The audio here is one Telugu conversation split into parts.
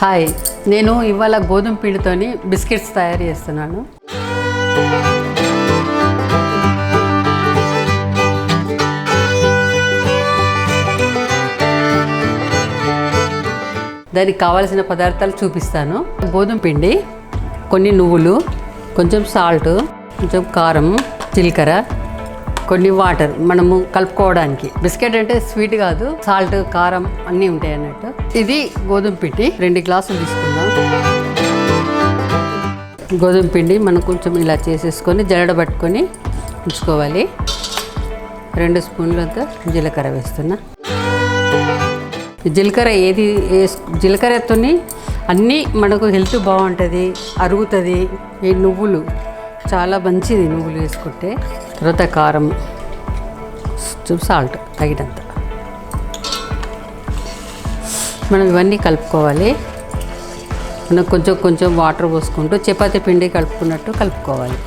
హాయ్, నేను ఇవాళ గోధుమ పిండితోని బిస్కెట్స్ తయారు చేస్తున్నాను. దానికి కావాల్సిన పదార్థాలు చూపిస్తాను. గోధుమ పిండి, కొన్ని నువ్వులు, కొంచెం సాల్ట్, కొంచెం కారం, జీలకర్ర, కొన్ని వాటర్ మనము కలుపుకోవడానికి. బిస్కెట్ అంటే స్వీట్ కాదు, సాల్ట్ కారం అన్నీ ఉంటాయి అన్నట్టు. ఇది గోధుమ పిండి 2 గ్లాసులు తీసుకుందాం. గోధుమ పిండి మనం కొంచెం ఇలా చేసేసుకొని జల్లెడ పట్టుకొని ఉంచుకోవాలి. 2 స్పూన్లంత జీలకర్ర వేస్తున్నా. జీలకర్ర జీలకర్రతో అన్నీ మనకు హెల్త్ బాగుంటుంది, అరుగుతుంది. ఈ నువ్వులు చాలా మంచిది, నువ్వులు వేసుకుంటే. తర్వాత కారం, సాల్ట్ తగినంత. మనం ఇవన్నీ కలుపుకోవాలి. మనం కొంచెం కొంచెం వాటర్ పోసుకుంటూ చపాతీ పిండి కలుపుకున్నట్టు కలుపుకోవాలి.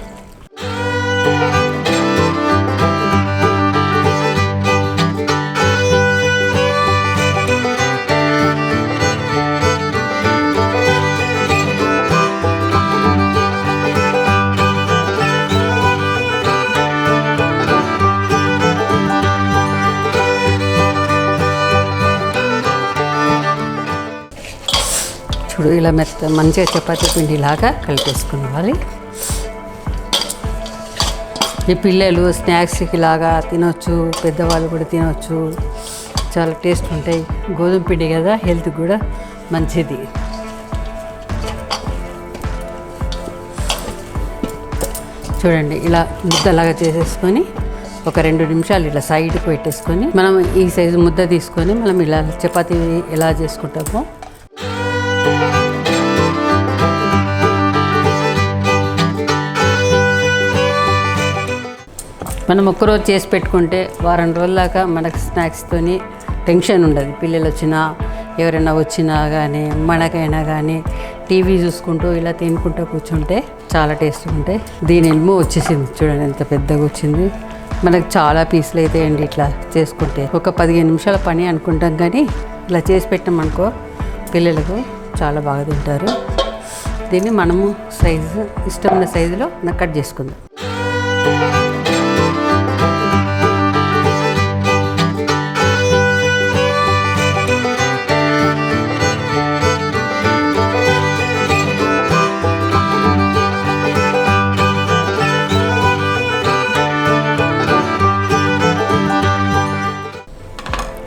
చూడు, ఇలా మంచిగా చపాతీ పిండి లాగా కలిపేసుకోవాలి. ఈ పిల్లలు స్నాక్స్కి లాగా తినొచ్చు, పెద్దవాళ్ళు కూడా తినొచ్చు. చాలా టేస్ట్ ఉంటాయి. గోధుమ పిండి కదా, హెల్త్ కూడా మంచిది. చూడండి, ఇలా ముద్దలాగా చేసేసుకొని ఒక 2 నిమిషాలు ఇలా సైడ్కి పెట్టేసుకొని మనం ఈ సైజు ముద్ద తీసుకొని మనం ఇలా చపాతీ ఎలా చేసుకుంటామో మనం ఒక్కరోజు చేసి పెట్టుకుంటే వారం రోజుల దాకా మనకు స్నాక్స్తోని టెన్షన్ ఉండదు. పిల్లలు వచ్చినా ఎవరైనా వచ్చినా కానీ మనకైనా కానీ టీవీ చూసుకుంటూ ఇలా తినుకుంటూ కూర్చుంటే చాలా టేస్ట్ ఉంటాయి. దీని ఎల్మో వచ్చేసింది, చూడండి ఎంత పెద్దగా వచ్చింది. మనకు చాలా పీసులు అవుతాయండి ఇట్లా చేసుకుంటే. ఒక 15 నిమిషాల పని అనుకుంటాం, కానీ ఇలా చేసి పెట్టామనుకో పిల్లలకు చాలా బాగా తింటారు. దీన్ని మనము సైజు ఇష్టమైన సైజులో కట్ చేసుకుందాం.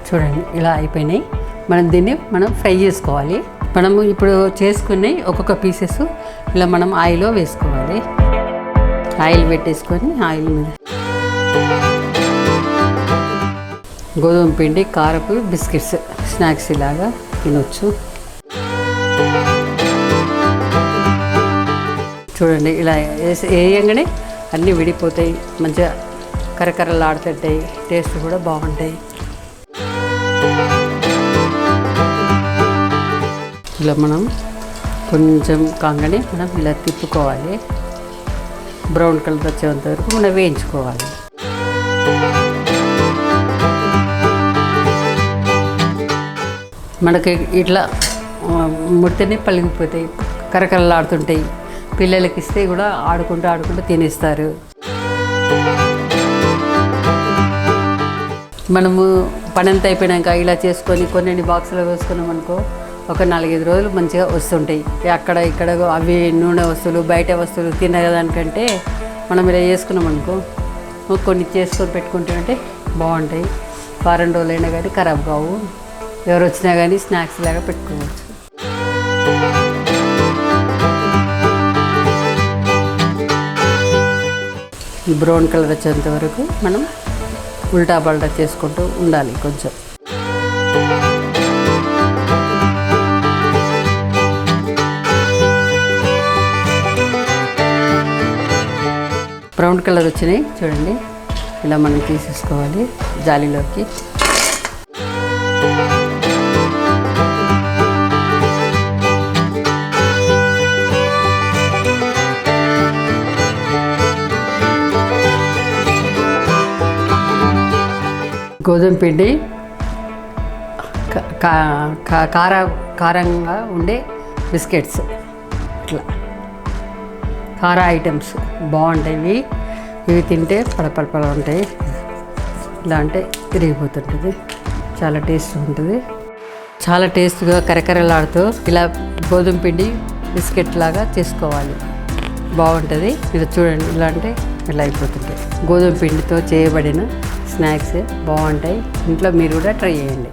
చూడండి, ఇలా అయిపోయినాయి. దీన్ని మనం ఫ్రై చేసుకోవాలి. మనము ఇప్పుడు చేసుకుని ఒక్కొక్క పీసెస్ ఇలా మనం ఆయిల్లో వేసుకోవాలి. ఆయిల్ పెట్టేసుకొని ఆయిల్ మీద గోధుమ పిండి, కారపు బిస్కెట్స్ స్నాక్స్ ఇలాగా తినొచ్చు. చూడండి, ఇలా వేయంగానే అన్నీ విడిపోతాయి, మంచిగా కరకరలాడుతుంటాయి, టేస్ట్ కూడా బాగుంటాయి. ఇలా మనం కొంచెం కాగానే మనం ఇలా తిప్పుకోవాలి. బ్రౌన్ కలర్ వచ్చేంత వరకు మనం వేయించుకోవాలి. మనకి ఇట్లా ముడితేనే పలిగిపోతాయి, కరకరలాడుతుంటాయి. పిల్లలకి ఇస్తే కూడా ఆడుకుంటూ తినేస్తారు. మనము పనంతా అయిపోయినాక ఇలా చేసుకొని కొన్ని బాక్సులో వేసుకున్నాం అనుకో, ఒక 4-5 రోజులు మంచిగా వస్తుంటాయి. అక్కడ ఇక్కడ అవి నూనె వస్తువులు, బయట వస్తువులు తినేదానికంటే మనం ఇలా చేసుకున్నాం అనుకో, కొన్ని చేసుకొని పెట్టుకుంటే బాగుంటాయి. వారం రోజులైనా కానీ ఖరాబ్ కావు. ఎవరు వచ్చినా కానీ స్నాక్స్ లాగా పెట్టుకోవచ్చు. ఈ బ్రౌన్ కలర్ వచ్చేంత వరకు మనం ఉల్టా పల్టా చేసుకుంటూ ఉండాలి. కొంచెం బ్రౌన్ కలర్ వచ్చినాయి చూడండి. ఇలా మనం తీసేసుకోవాలి జాలీలోకి. గోధుమ పిండి కారంగా ఉండే బిస్కెట్స్ ఇట్లా కారా ఐటమ్స్ బాగుంటాయి. ఇవి తింటే పడపడపడ ఉంటాయి. ఇలా అంటే తిరిగిపోతుంటుంది. చాలా టేస్ట్ ఉంటుంది. చాలా టేస్ట్గా కరకరలాడుతూ ఇలా గోధుమ పిండి బిస్కెట్ లాగా చేసుకోవాలి. బాగుంటుంది. ఇలా చూడండి, ఇలా అంటే ఇలా అయిపోతుంటాయి. గోధుమ పిండితో చేయబడిన స్నాక్స్ బాగుంటాయి. ఇంట్లో మీరు కూడా ట్రై చేయండి.